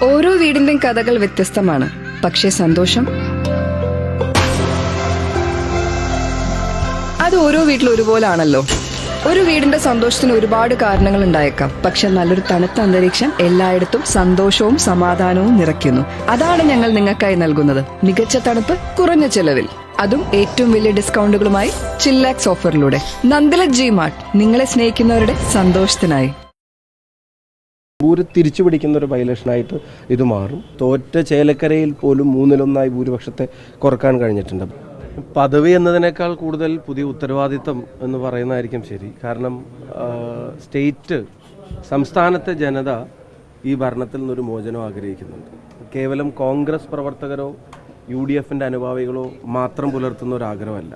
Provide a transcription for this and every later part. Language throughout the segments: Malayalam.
ഓരോ വീടിന്റെയും കഥകൾ വ്യത്യസ്തമാണ്. പക്ഷേ സന്തോഷം അത് ഓരോ വീട്ടിലും ഒരുപോലാണല്ലോ. ഒരു വീടിന്റെ സന്തോഷത്തിന് ഒരുപാട് കാരണങ്ങൾ ഉണ്ടായേക്കാം. പക്ഷെ നല്ലൊരു തണുത്ത അന്തരീക്ഷം എല്ലായിടത്തും സന്തോഷവും സമാധാനവും നിറയ്ക്കുന്നു. അതാണ് ഞങ്ങൾ നിങ്ങൾക്കായി നൽകുന്നത്. മികച്ച തണുപ്പ് കുറഞ്ഞ ചെലവിൽ, അതും ഏറ്റവും വലിയ ഡിസ്കൗണ്ടുകളുമായി ചില്ലാക്സ് ഓഫറിലൂടെ. നന്ദിലക് ജി മാർട്ട്, നിങ്ങളെ സ്നേഹിക്കുന്നവരുടെ സന്തോഷത്തിനായി. തിരിച്ചു പിടിക്കുന്ന ഒരു വയലേഷനായിട്ട് ഇത് മാറും. തോറ്റ ചേലക്കരയിൽ പോലും 1/3 ഭൂരിപക്ഷത്തെ കുറക്കാൻ കഴിഞ്ഞിട്ടുണ്ട്. പദവി എന്നതിനേക്കാൾ കൂടുതൽ പുതിയ ഉത്തരവാദിത്തം എന്ന് പറയുന്നതായിരിക്കും ശരി. കാരണം സംസ്ഥാനത്തെ ജനത ഈ ഭരണത്തിൽ നിന്നൊരു മോചനം ആഗ്രഹിക്കുന്നുണ്ട്. കേവലം കോൺഗ്രസ് പ്രവർത്തകരോ UDFൻ്റെ അനുഭാവികളോ മാത്രം പുലർത്തുന്ന ഒരു ആഗ്രഹമല്ല.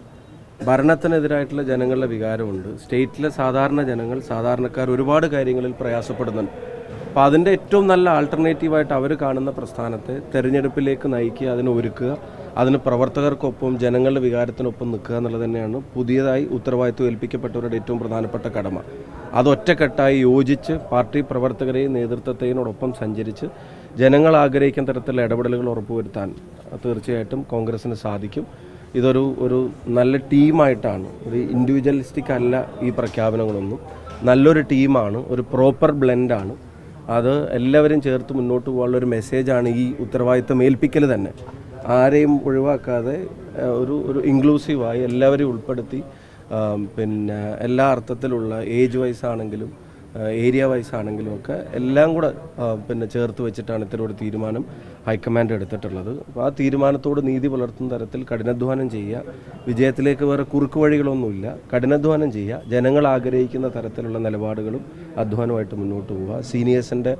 ഭരണത്തിനെതിരായിട്ടുള്ള ജനങ്ങളുടെ വികാരമുണ്ട്. സ്റ്റേറ്റിലെ സാധാരണ ജനങ്ങൾ, സാധാരണക്കാർ ഒരുപാട് കാര്യങ്ങളിൽ പ്രയാസപ്പെടുന്നുണ്ട്. അപ്പോൾ അതിൻ്റെ ഏറ്റവും നല്ല ആൾട്ടർനേറ്റീവായിട്ട് അവർ കാണുന്ന പ്രസ്ഥാനത്തെ തെരഞ്ഞെടുപ്പിലേക്ക് നയിക്കുക, അതിനെ ഒരുക്കുക, അതിന് പ്രവർത്തകർക്കൊപ്പം ജനങ്ങളുടെ വികാരത്തിനൊപ്പം നിൽക്കുക എന്നുള്ളത് തന്നെയാണ് പുതിയതായി ഉത്തരവാദിത്വം ഏൽപ്പിക്കപ്പെട്ടവരുടെ ഏറ്റവും പ്രധാനപ്പെട്ട കടമ. അത് ഒറ്റക്കെട്ടായി യോജിച്ച് പാർട്ടി പ്രവർത്തകരെയും നേതൃത്വത്തെയോടൊപ്പം സഞ്ചരിച്ച് ജനങ്ങൾ ആഗ്രഹിക്കുന്ന തരത്തിലുള്ള ഇടപെടലുകൾ ഉറപ്പുവരുത്താൻ തീർച്ചയായിട്ടും കോൺഗ്രസിന് സാധിക്കും. ഇതൊരു നല്ല ടീമായിട്ടാണ്, ഒരു ഇൻഡിവിജ്വലിസ്റ്റിക് അല്ല ഈ പ്രഖ്യാപനങ്ങളൊന്നും. നല്ലൊരു ടീമാണ്, ഒരു പ്രോപ്പർ ബ്ലെൻഡാണ്. അത് എല്ലാവരും ചേർത്ത് മുന്നോട്ട് പോകാനുള്ള ഒരു മെസ്സേജാണ് ഈ ഉത്തരവാദിത്തം ഏൽപ്പിക്കൽ തന്നെ. ആരെയും ഒഴിവാക്കാതെ ഒരു ഇൻക്ലൂസീവായി എല്ലാവരെയും ഉൾപ്പെടുത്തി, പിന്നെ എല്ലാ അർത്ഥത്തിലുള്ള ഏജ് വൈസ് ആണെങ്കിലും ഏരിയ വൈസ് ആണെങ്കിലും ഒക്കെ എല്ലാം കൂടെ ചേർത്ത് വെച്ചിട്ടാണ് ഇത്തരം ഒരു തീരുമാനം ഹൈക്കമാൻഡ് എടുത്തിട്ടുള്ളത്. അപ്പോൾ ആ തീരുമാനത്തോട് നീതി പുലർത്തുന്ന തരത്തിൽ കഠിനാധ്വാനം ചെയ്യുക. വിജയത്തിലേക്ക് വേറെ കുറുക്ക് വഴികളൊന്നുമില്ല. കഠിനാധ്വാനം ചെയ്യുക, ജനങ്ങൾ ആഗ്രഹിക്കുന്ന തരത്തിലുള്ള നിലപാടുകളും അധ്വാനമായിട്ട് മുന്നോട്ട് പോവുക, സീനിയേഴ്സിൻ്റെ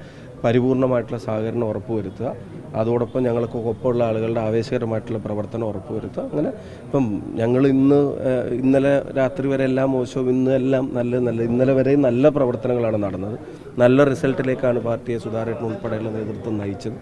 പരിപൂർണമായിട്ടുള്ള സഹകരണം ഉറപ്പുവരുത്തുക, അതോടൊപ്പം ഞങ്ങൾക്കൊപ്പമുള്ള ആളുകളുടെ ആവേശകരമായിട്ടുള്ള പ്രവർത്തനം ഉറപ്പുവരുത്തുക. അങ്ങനെ ഇപ്പം ഞങ്ങൾ ഇന്നലെ രാത്രി വരെ എല്ലാം മോശവും, ഇന്നെല്ലാം നല്ല ഇന്നലെ വരെ നല്ല പ്രവർത്തനങ്ങളാണ് നടന്നത്. നല്ല റിസൾട്ടിലേക്കാണ് പാർട്ടിയെ സുധാരേട്ടൻ ഉൾപ്പെടെയുള്ള നേതൃത്വം നയിച്ചത്.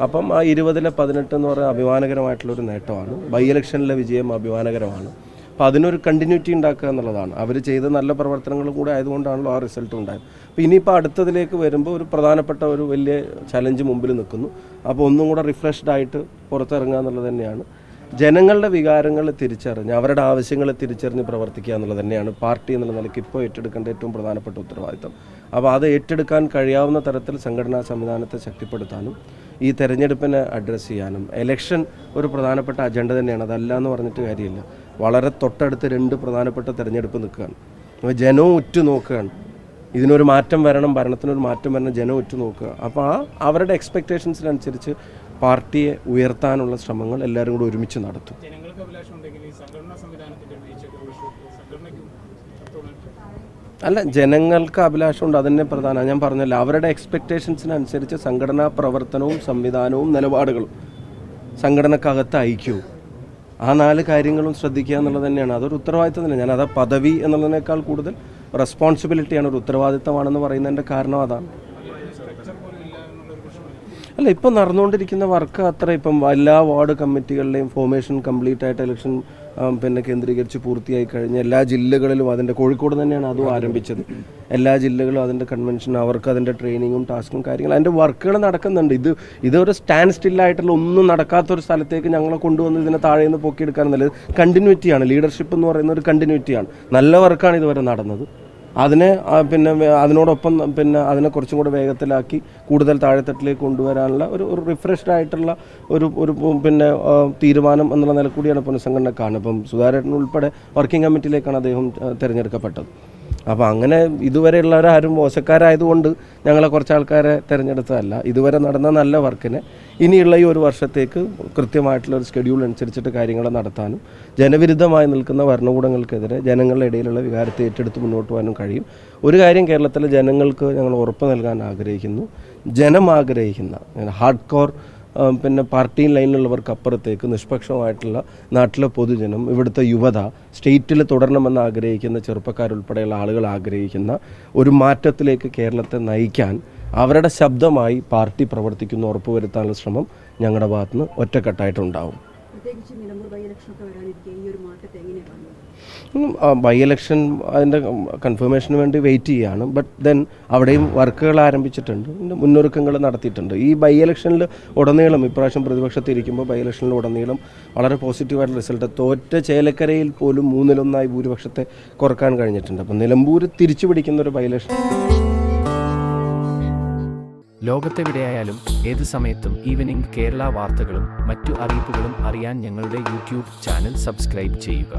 അപ്പം ആ 20-18 എന്ന് പറയുന്നത് അഭിമാനകരമായിട്ടുള്ളൊരു നേട്ടമാണ്. ബൈ ഇലക്ഷനിലെ വിജയം അഭിമാനകരമാണ്. അപ്പോൾ അതിനൊരു കണ്ടിന്യൂറ്റി ഉണ്ടാക്കുക എന്നുള്ളതാണ്. അവർ ചെയ്ത നല്ല പ്രവർത്തനങ്ങളും കൂടെ ആയതുകൊണ്ടാണല്ലോ ആ റിസൾട്ട് ഉണ്ടായത്. അപ്പോൾ ഇനിയിപ്പോൾ അടുത്തതിലേക്ക് വരുമ്പോൾ ഒരു പ്രധാനപ്പെട്ട ഒരു വലിയ ചലഞ്ച് മുമ്പിൽ നിൽക്കുന്നു. അപ്പോൾ ഒന്നും കൂടെ റിഫ്രഷ്ഡ് ആയിട്ട് പുറത്തിറങ്ങുക എന്നുള്ളത് തന്നെയാണ്. ജനങ്ങളുടെ വികാരങ്ങൾ തിരിച്ചറിഞ്ഞ് അവരുടെ ആവശ്യങ്ങൾ തിരിച്ചറിഞ്ഞ് പ്രവർത്തിക്കുക എന്നുള്ളത് തന്നെയാണ് പാർട്ടി എന്നുള്ള നിലയ്ക്ക് ഇപ്പോൾ ഏറ്റെടുക്കേണ്ട ഏറ്റവും പ്രധാനപ്പെട്ട ഉത്തരവാദിത്തം. അപ്പോൾ അത് ഏറ്റെടുക്കാൻ കഴിയാവുന്ന തരത്തിൽ സംഘടനാ സംവിധാനത്തെ ശക്തിപ്പെടുത്താനും ഈ തെരഞ്ഞെടുപ്പിനെ അഡ്രസ്സ് ചെയ്യാനും. എലക്ഷൻ ഒരു പ്രധാനപ്പെട്ട അജണ്ട തന്നെയാണ്, അതല്ല എന്ന് പറഞ്ഞിട്ട് കാര്യമില്ല. വളരെ തൊട്ടടുത്ത് 2 പ്രധാനപ്പെട്ട തെരഞ്ഞെടുപ്പ് നിൽക്കുകയാണ്. ജനവും ഉറ്റുനോക്കുകയാണ്. ഇതിനൊരു മാറ്റം വരണം, ഭരണത്തിനൊരു മാറ്റം വരണം, ജനം ഉറ്റുനോക്കുക. അപ്പോൾ അവരുടെ എക്സ്പെക്റ്റേഷൻസിനനുസരിച്ച് പാർട്ടിയെ ഉയർത്താനുള്ള ശ്രമങ്ങൾ എല്ലാവരും കൂടി ഒരുമിച്ച് നടത്തും. അല്ല, ജനങ്ങൾക്ക് അഭിലാഷമുണ്ട്, അതന്നെ പ്രധാനമാണ്. ഞാൻ പറഞ്ഞല്ലോ, അവരുടെ എക്സ്പെക്റ്റേഷൻസിനനുസരിച്ച് സംഘടനാ പ്രവർത്തനവും സംവിധാനവും നിലപാടുകളും സംഘടനക്കകത്ത് ഐക്യവും, ആ 4 കാര്യങ്ങളും ശ്രദ്ധിക്കുക എന്നുള്ളത് തന്നെയാണ്. അതൊരു ഉത്തരവാദിത്തം തന്നെ. ഞാനത് പദവി എന്നുള്ളതിനേക്കാൾ കൂടുതൽ റെസ്പോൺസിബിലിറ്റിയാണ്, ഒരു ഉത്തരവാദിത്തമാണെന്ന് പറയുന്നതിൻ്റെ കാരണം അതാണ്. അല്ല, ഇപ്പം നടന്നുകൊണ്ടിരിക്കുന്ന വർക്ക് അത്ര, ഇപ്പം എല്ലാ വാർഡ് കമ്മിറ്റികളിലെയും ഫോർമേഷൻ കംപ്ലീറ്റ് ആയിട്ട് ഇലക്ഷൻ കേന്ദ്രീകരിച്ച് പൂർത്തിയായി കഴിഞ്ഞ എല്ലാ ജില്ലകളിലും അതിൻ്റെ, കോഴിക്കോട് തന്നെയാണ് അതും ആരംഭിച്ചത്. എല്ലാ ജില്ലകളും അതിൻ്റെ കൺവെൻഷൻ, അവർക്ക് അതിൻ്റെ ട്രെയിനിങ്ങും ടാസ്കും കാര്യങ്ങളും അതിൻ്റെ വർക്കുകൾ നടക്കുന്നുണ്ട്. ഇതൊരു സ്റ്റാൻഡ് സ്റ്റില്ലായിട്ടുള്ള ഒന്നും നടക്കാത്തൊരു സ്ഥലത്തേക്ക് ഞങ്ങളെ കൊണ്ടുവന്ന് ഇതിനെ താഴെ നിന്ന് പൊക്കിയെടുക്കാനെന്നുള്ളത് കണ്ടിന്യൂറ്റിയാണ്. ലീഡർഷിപ്പ് എന്ന് പറയുന്ന ഒരു കണ്ടിന്യൂറ്റിയാണ്. നല്ല വർക്കാണ് ഇതുവരെ നടന്നത്. അതിനെ അതിനോടൊപ്പം അതിനെ കുറച്ചും കൂടെ വേഗത്തിലാക്കി കൂടുതൽ താഴെത്തട്ടിലേക്ക് കൊണ്ടുവരാനുള്ള ഒരു റിഫ്രഷ്ഡ് ആയിട്ടുള്ള ഒരു തീരുമാനം എന്നുള്ള നില കൂടിയാണ് പുനഃസംഘടന കാണുന്നത്. ഇപ്പം സുധാരേട്ടൻ ഉൾപ്പെടെ വർക്കിംഗ് കമ്മിറ്റിയിലേക്കാണ് അദ്ദേഹം തിരഞ്ഞെടുക്കപ്പെട്ടത്. അപ്പോൾ അങ്ങനെ ഇതുവരെയുള്ളവരാരും മോശക്കാരായതുകൊണ്ട് ഞങ്ങളെ കുറച്ച് ആൾക്കാരെ തിരഞ്ഞെടുത്തതല്ല. ഇതുവരെ നടന്ന നല്ല വർക്കിനെ ഇനിയുള്ള ഈ 1 വർഷത്തേക്ക് കൃത്യമായിട്ടുള്ള ഒരു ഷെഡ്യൂൾ അനുസരിച്ചിട്ട് കാര്യങ്ങൾ നടത്താനും ജനവിരുദ്ധമായി നിൽക്കുന്ന ഭരണകൂടങ്ങൾക്കെതിരെ ജനങ്ങളുടെ ഇടയിലുള്ള വികാരത്തെ ഏറ്റെടുത്ത് മുന്നോട്ട് പോകാനും കഴിയും. ഒരു കാര്യം കേരളത്തിലെ ജനങ്ങൾക്ക് ഞങ്ങൾ ഉറപ്പ് നൽകാൻ ആഗ്രഹിക്കുന്നു. ജനം ആഗ്രഹിക്കുന്ന ഹാർഡ് കോർ പാർട്ടി ലൈനിലുള്ളവർക്ക് അപ്പുറത്തേക്ക് നിഷ്പക്ഷമായിട്ടുള്ള നാട്ടിലെ പൊതുജനം, ഇവിടുത്തെ യുവത, സ്റ്റേറ്റിൽ തുടരണമെന്ന് ആഗ്രഹിക്കുന്ന ചെറുപ്പക്കാരുൾപ്പെടെയുള്ള ആളുകൾ ആഗ്രഹിക്കുന്ന ഒരു മാറ്റത്തിലേക്ക് കേരളത്തെ നയിക്കാൻ അവരുടെ ശബ്ദമായി പാർട്ടി പ്രവർത്തിക്കുന്ന ഉറപ്പുവരുത്താനുള്ള ശ്രമം ഞങ്ങളുടെ ഭാഗത്തുനിന്ന് ഒറ്റക്കെട്ടായിട്ടുണ്ടാവും. പ്രത്യേകിച്ച് നിലമ്പൂർ ബൈ ഇലക്ഷനൊക്കെ വരാനിരിക്കുക ഈ ഒരു മാറ്റത്തെ എങ്ങനെയാണ് കാണുന്നത്? ബൈ ഇലക്ഷൻ അതിൻ്റെ കൺഫർമേഷന് വേണ്ടി വെയിറ്റ് ചെയ്യുകയാണ്. ബട്ട് ദെൻ അവിടെയും വർക്കുകൾ ആരംഭിച്ചിട്ടുണ്ട്, മുന്നൊരുക്കങ്ങൾ നടത്തിയിട്ടുണ്ട്. ഈ ബൈ ഇലക്ഷനിൽ ഉടനീളം ഇപ്രാവശ്യം പ്രതിപക്ഷത്തിരിക്കുമ്പോൾ ബൈ ഇലക്ഷനിൽ ഉടനീളം വളരെ പോസിറ്റീവായിട്ട് റിസൾട്ട്, തോറ്റ ചേലക്കരയിൽ പോലും 3-1 ഭൂരിപക്ഷത്തെ കുറക്കാൻ കഴിഞ്ഞിട്ടുണ്ട്. അപ്പം നിലമ്പൂർ തിരിച്ചു പിടിക്കുന്ന ഒരു ബൈ ഇലക്ഷൻ. ലോകത്തെവിടെയായാലും ഏത് സമയത്തും ഈവനിംഗ് കേരള വാർത്തകളും മറ്റു അറിയിപ്പുകളും അറിയാൻ ഞങ്ങളുടെ യൂട്യൂബ് ചാനൽ സബ്സ്ക്രൈബ് ചെയ്യുക.